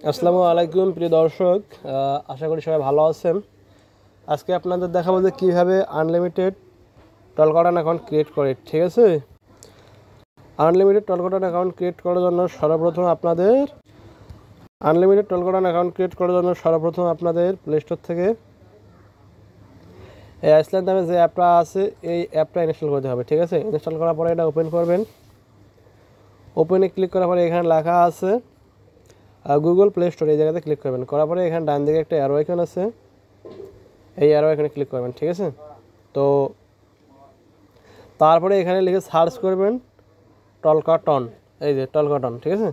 আসসালামু আলাইকুম প্রিয় দর্শক, আশা করি সবাই ভালো আছেন। আজকে আপনাদের দেখাবো যে কীভাবে আনলিমিটেড টলকাটান অ্যাকাউন্ট ক্রিয়েট করে। ঠিক আছে, আনলিমিটেড টলকাটান অ্যাকাউন্ট ক্রিয়েট করার জন্য সর্বপ্রথম আপনাদের প্লে স্টোর থেকে এই আইসল্যান্ড নামে যে অ্যাপটা আছে এই অ্যাপটা ইনস্টল করতে হবে। ঠিক আছে, ইনস্টল করার পরে এটা ওপেন করবেন। ওপেনে ক্লিক করার পরে এখানে লেখা আছে গুগল প্লে স্টোর, এই জায়গাতে ক্লিক করবেন। করার পরে এখানে ডান দিকে একটা অ্যারো আইকন আছে, এই অ্যারো এখানে ক্লিক করবেন। ঠিক আছে, তো তারপরে এখানে লিখে সার্চ করবেন টলকাটন, এই যে টলকাটন। ঠিক আছে,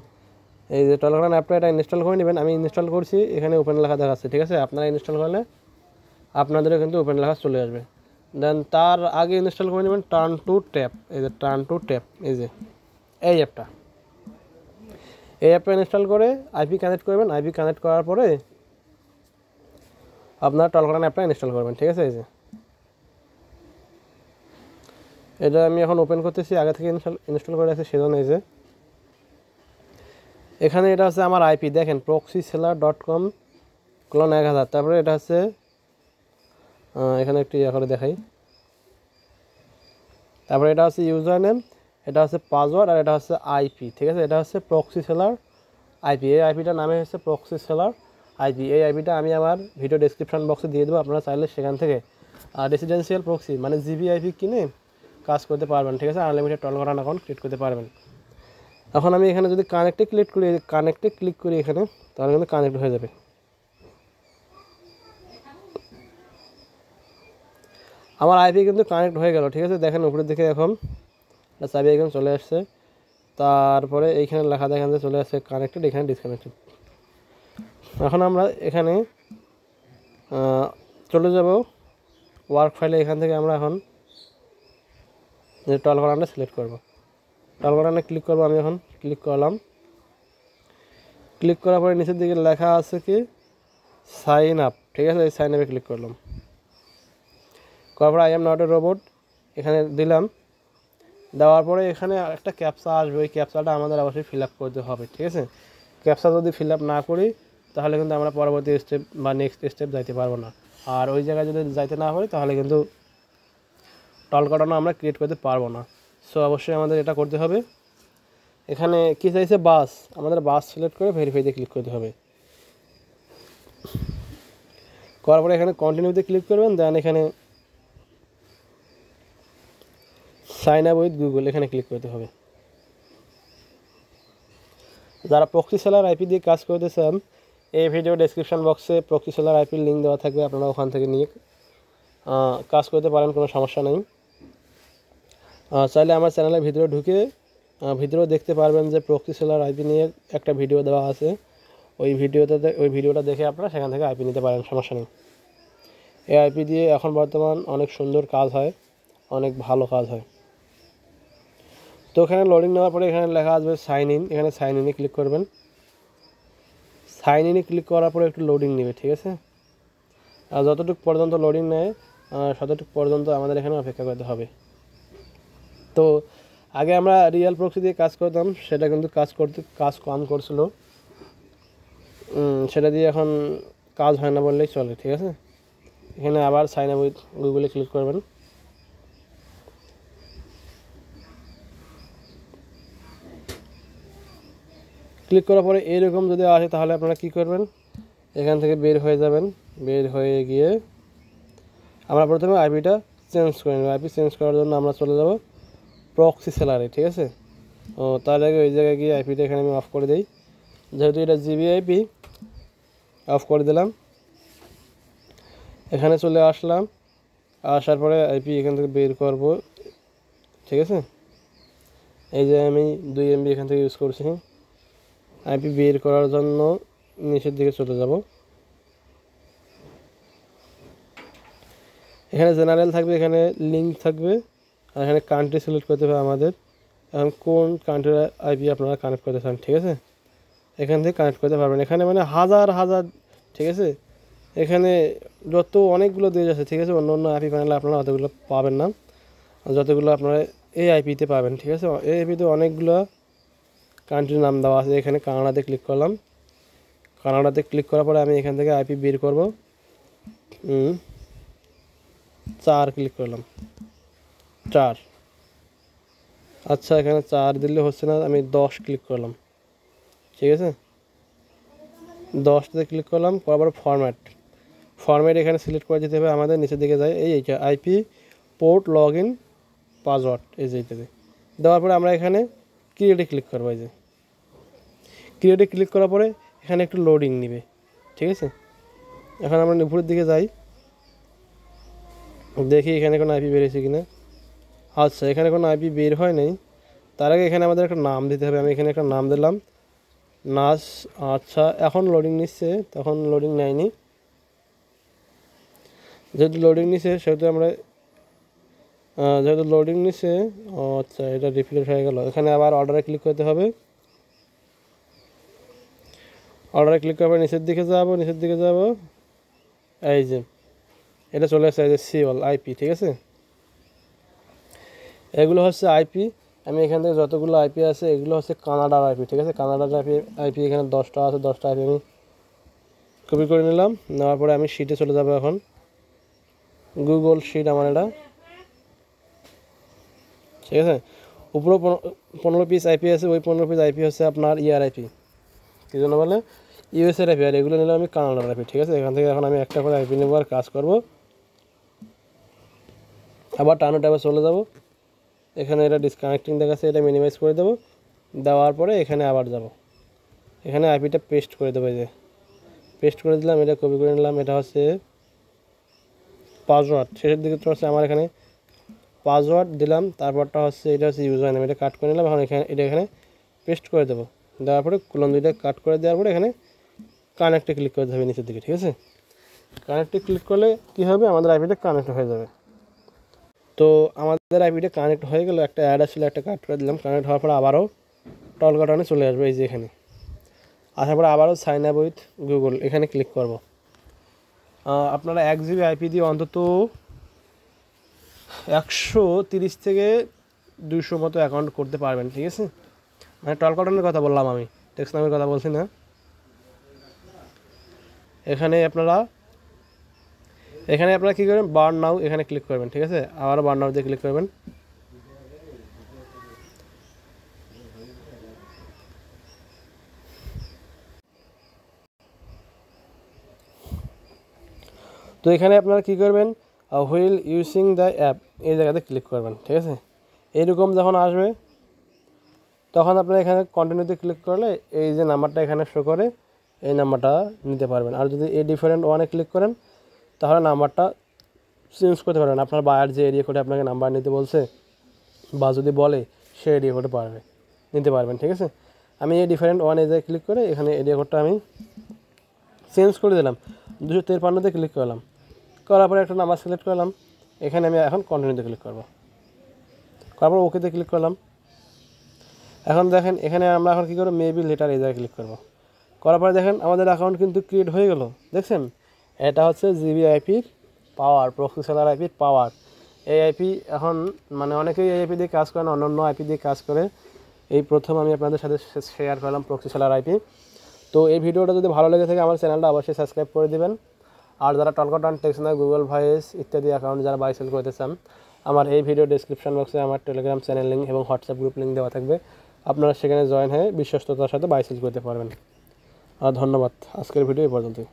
এই যে টলকাটন অ্যাপটা এটা ইনস্টল করে নেবেন। আমি ইনস্টল করছি, এখানে ওপেন লেখা দেখাচ্ছে। ঠিক আছে, আপনারা ইনস্টল করলে আপনাদেরও কিন্তু ওপেন লেখা চলে আসবে। দেন তার আগে ইনস্টল করে নেবেন টার্ন টু ট্যাপ, এই যে টার্ন টু ট্যাপ, এই যে এই অ্যাপটা ইনস্টল করে আইপি কানেক্ট করবেন। আইপি কানেক্ট করার পরে আপনার টলকাটান অ্যাপটা ইনস্টল করবেন। ঠিক আছে, এই যে এটা আমি এখন ওপেন করতেছি, আগে থেকে ইনস্টল করে আছে সেজন্য। এই যে এখানে এটা হচ্ছে আমার আইপি, দেখেন proxyseller.com /1000। তারপরে এটা হচ্ছে এখানে একটু করে দেখাই। তারপরে এটা হচ্ছে ইউজার নেম, এটা হচ্ছে পাসওয়ার্ড, আর এটা হচ্ছে আইপি। ঠিক আছে, এটা হচ্ছে প্রক্সিসেলার আইপি। এই আইপিটার নামে হচ্ছে প্রক্সিসেলার আইপি। এই আইপিটা আমি আমার ভিডিও ডেসক্রিপশন বক্সে দিয়ে দেবো, আপনারা চাইলে সেখান থেকে রেসিডেন্সিয়াল প্রক্সি মানে জিবি আইপি কিনে কাজ করতে পারবেন। ঠিক আছে, আনলিমিটেড টলকাটান অ্যাকাউন্ট ক্রিয়েট করতে পারবেন। এখন আমি এখানে যদি কানেক্টে ক্লিক করি এখানে, তাহলে কিন্তু কানেক্ট হয়ে যাবে। আমার আইপি কিন্তু কানেক্ট হয়ে গেল। ঠিক আছে, দেখেন উপরের দিকে এখন চাবি আইকন চলে আসছে। তারপরে এইখানে লেখা দেখেন যে চলে আসছে কানেক্টেড, এখানে ডিসকানেক্টেড। এখন আমরা এখানে চলে যাব ওয়ার্ক ফাইলে। এখান থেকে আমরা এখন যে টলকাটানটা সিলেক্ট করব, টলকাটানে ক্লিক করব। আমি এখন ক্লিক করলাম। ক্লিক করার পরে নিচের দিকে লেখা আছে কি সাইন আপ। ঠিক আছে, এই সাইন আপে ক্লিক করলাম। করার পরে I am not a robot এখানে দিলাম। দেওয়ার পরে এখানে একটা ক্যাপচা আসবে, ওই ক্যাপচাটা আমাদের অবশ্যই ফিল আপ করতে হবে। ঠিক আছে, ক্যাপচা যদি ফিল আপ না করি তাহলে কিন্তু আমরা পরবর্তী স্টেপ বা নেক্সট স্টেপ যাইতে পারবো না। আর ওই জায়গায় যদি যাইতে না পারি তাহলে কিন্তু টলকাটানও আমরা ক্রিয়েট করতে পারবো না। সো অবশ্যই আমাদের এটা করতে হবে। এখানে কি চাইছে বাস, আমাদের বাস সিলেক্ট করে ভেরিফাইতে ক্লিক করতে হবে। করার পরে এখানে কন্টিনিউতে ক্লিক করবেন। দেন এখানে সাইন আপ উইথ গুগল এখানে ক্লিক করতে হবে। যারা প্রক্সিসেলার আইপি দিয়ে কাজ করতে চান, এই ভিডিও ডেসক্রিপশন বক্সে প্রক্সিসেলার আইপির লিঙ্ক দেওয়া থাকবে, আপনারা ওখান থেকে নিয়ে কাজ করতে পারেন, কোনো সমস্যা নেই। চাইলে আমার চ্যানেলের ভিতরে ঢুকে ভিডিও দেখতে পারবেন যে প্রক্সিসেলার আইপি নিয়ে একটা ভিডিও দেওয়া আছে। ওই ভিডিওটা দেখে আপনারা সেখান থেকে আইপি নিতে পারেন, সমস্যা নেই। এই আইপি দিয়ে এখন বর্তমান অনেক সুন্দর কাজ হয়, অনেক ভালো কাজ হয়। তো এখানে লোডিং নেওয়ার পরে এখানে লেখা আসবে সাইন ইন, এখানে সাইন ইনে ক্লিক করবেন। সাইন ইনে ক্লিক করার পরে একটু লোডিং নেবে। ঠিক আছে, আর যতটুকু পর্যন্ত লোডিং নেয় ততটুকু পর্যন্ত আমাদের এখানে অপেক্ষা করতে হবে। তো আগে আমরা রিয়েল প্রক্সি দিয়ে কাজ করতাম, সেটা কিন্তু কাজ কম করছিল, সেটা দিয়ে এখন কাজ হয় না বললেই চলে। ঠিক আছে, এখানে আবার সাইন আপ উইথ গুগলে ক্লিক করবেন। ক্লিক করার পরে এইরকম যদি আসে তাহলে আপনারা কি করবেন, এখান থেকে বের হয়ে যাবেন। বের হয়ে গিয়ে আমরা প্রথমে আইপিটা চেঞ্জ করে নেব। আইপি চেঞ্জ করার জন্য আমরা চলে যাব প্রক্সিসেলারে। ঠিক আছে, তার আগে ওই জায়গায় গিয়ে আইপিটা এখানে আমি অফ করে দিই। যেহেতু এটা জিবি আইপি, অফ করে দিলাম। এখানে চলে আসলাম, আসার পরে আইপি এখান থেকে বের করব। ঠিক আছে, এই যে আমি 2 MB এখান থেকে ইউজ করছি। আইপি বের করার জন্য নিচের দিকে চলে যাব। এখানে জেনারেল থাকবে, এখানে লিঙ্ক থাকবে, আর এখানে কান্ট্রি সিলেক্ট করতে হবে আমাদের। এখন কোন কান্ট্রির আইপি আপনারা কানেক্ট করতে চান, ঠিক আছে, এখান থেকে কানেক্ট করতে পারবেন। এখানে মানে হাজার, ঠিক আছে, এখানে অনেকগুলো দেশ আছে। ঠিক আছে, অন্য আইপি প্যানেলে আপনারা অতগুলো পাবেন না, যতগুলো আপনারা এই আইপিতে পাবেন। ঠিক আছে, এই আইপিতে অনেকগুলো কান্ট্রির নাম দেওয়া আছে। এখানে কানাডাতে ক্লিক করলাম। কানাডাতে ক্লিক করার পরে আমি এখান থেকে আইপি বের করব। 4 ক্লিক করলাম, 4। আচ্ছা, এখানে 4 দিলে হচ্ছে না, আমি 10 ক্লিক করলাম, ঠিক আছে। 10তে ক্লিক করলাম, করার পর ফরম্যাট এখানে সিলেক্ট করে দিতে হবে আমাদের। নিচের দিকে যায় এইটা IP port log in password, এই যে এইটাতে দেওয়ার পরে আমরা এখানে ক্রিয়েটে ক্লিক করবো। এই যে ক্রিয়েটে ক্লিক করার পরে এখানে একটু লোডিং নেবে, ঠিক আছে। এখন আমরা উপরের দিকে যাই, দেখি এখানে কোনো আইপি বেরিয়েছে কিনা। আচ্ছা, এখানে কোনো আইপি বের হয় নাই। তার আগে এখানে আমাদের একটা নাম দিতে হবে। আমি এখানে একটা নাম দিলাম, নাস। আচ্ছা, এখন লোডিং নিচ্ছে, তখন লোডিং নেয়নি। যেহেতু লোডিং নিচ্ছে সেহেতু আমরা আচ্ছা, এটা রিফ্রেশ হয়ে গেল। এখানে আবার অর্ডারে ক্লিক করতে হবে। অর্ডারে ক্লিক করার পর নিচের দিকে যাব, এই যে এটা চলে আসছে, এই যে সিওল আইপি, ঠিক আছে। এগুলো হচ্ছে আইপি। আমি এখান থেকে যতগুলো আইপি আছে এগুলো হচ্ছে কানাডার আইপি, ঠিক আছে। কানাডার আইপি এখানে 10টা আছে, 10টা আইপি আমি কপি করে নিলাম। নেওয়ার পরে আমি শিটে চলে যাব। এখন গুগল শিট আমার এটা, ঠিক আছে। উপরেও 15 পিস আইপি আছে, ওই 15 পিস আইপি হচ্ছে আপনার আইপি, কী জন্য বলে ইউএসএর আইপি। আর এগুলো নিলাম আমি কানাডার আইপি, ঠিক আছে। এখান থেকে এখন আমি একটা করে আইপি নেব আর কাজ করব। আবার টানো ট্যাবে চলে যাব। এখানে এটা ডিসকানেক্টিং দেখাচ্ছে, এটা মিনিমাইজ করে দেবো। দেওয়ার পরে এখানে আবার যাব, এখানে আইপিটা পেস্ট করে দেবো। এই যে পেস্ট করে দিলাম, এটা কপি করে নিলাম। এটা হচ্ছে পাসওয়ার্ড, শেষের দিকে তো হচ্ছে আমার এখানে পাসওয়ার্ড দিলাম। তারপরটা হচ্ছে এটা হচ্ছে ইউজার নেম, এটা কাট করে নিলাম। এখন এখানে পেস্ট করে দেবো। দেওয়ার পরে কোলন দুইটা কাট করে দেওয়ার পরে এখানে কানেক্টে ক্লিক করতে হবে নিচের দিকে, ঠিক আছে। কানেক্টে ক্লিক করলে কী হবে, আমাদের আইপিটা কানেক্ট হয়ে যাবে। তো আমাদের আইপিটা কানেক্ট হয়ে গেল। একটা অ্যাড আসলে একটা কাট করে দিলাম। কানেক্ট হওয়ার পরে আবারও টল কাটানে চলে আসবে, এই যে এখানে আসার পরে আবারও সাইন আপ উইথ গুগল, এখানে ক্লিক করব। আপনারা 1 জিবি আইপি দিয়ে অন্তত 130 থেকে 200 মতো অ্যাকাউন্ট করতে পারবেন, ঠিক আছে। মানে টল কাটানের কথা বললাম, আমি টেক্সট নামের কথা বলছি না। এখানে আপনারা কী করবেন, বার্ন নাও এখানে ক্লিক করবেন, ঠিক আছে। আবারও বার্ন নাও দিয়ে ক্লিক করবেন। তো এখানে আপনারা কী করবেন, হুইল ইউজিং দ্য অ্যাপ, এই জায়গাতে ক্লিক করবেন, ঠিক আছে। এইরকম যখন আসবে তখন আপনারা এখানে কন্টিনিউতে ক্লিক করলে এই যে নাম্বারটা এখানে শো করে, এই নাম্বারটা নিতে পারবেন। আর যদি এই ডিফারেন্ট ওয়ানে ক্লিক করেন তাহলে নাম্বারটা চেঞ্জ করতে পারবেন। আপনার বায়ার যে এরিয়া কোডে আপনাকে নাম্বার নিতে বলছে বা যদি বলে সে এরিয়া কোডে নিতে পারবেন, ঠিক আছে। আমি এই ডিফারেন্ট ওয়ানে যে ক্লিক করে এখানে এরিয়া কোডটা আমি চেঞ্জ করে দিলাম, 253-তে ক্লিক করলাম। করার পরে একটা নাম্বার সিলেক্ট করলাম। এখানে আমি এখন কন্টিনিউতে ক্লিক করব। করার পর ওকেতে ক্লিক করলাম। এখন দেখেন এখানে আমরা এখন কী করবো, মেবি লেটার এই জায়গায় ক্লিক করব। করার পরে দেখেন আমাদের অ্যাকাউন্ট কিন্তু ক্রিয়েট হয়ে গেল, দেখছেন। এটা হচ্ছে জিবি আইপির পাওয়ার, প্রক্সি সেলার আইপির পাওয়ার। এই আইপি এখন মানে অনেকেই এই আইপি দিয়ে কাজ করেন, অন্যান্য আইপি দিয়ে কাজ করে। এই প্রথম আমি আপনাদের সাথে শেয়ার করলাম প্রক্সি সেলার আইপি। তো এই ভিডিওটা যদি ভালো লেগে থাকে আমার চ্যানেলটা অবশ্যই সাবস্ক্রাইব করে দেবেন। আর যারা টলকাটান টেক্সনার, গুগল ভয়েস ইত্যাদি অ্যাকাউন্ট যারা বাই সেল করতে চান, আমার এই ভিডিও ডেসক্রিপশন বক্সে আমার টেলিগ্রাম চ্যানেল লিঙ্ক এবং হোয়াটসঅ্যাপ গ্রুপ লিঙ্ক দেওয়া থাকবে। আপনারা সেখানে জয়েন হয়ে বিশ্বস্ততার সাথে বাই সেল করতে পারবেন। আর ধন্যবাদ, আজকের ভিডিও এই পর্যন্তই।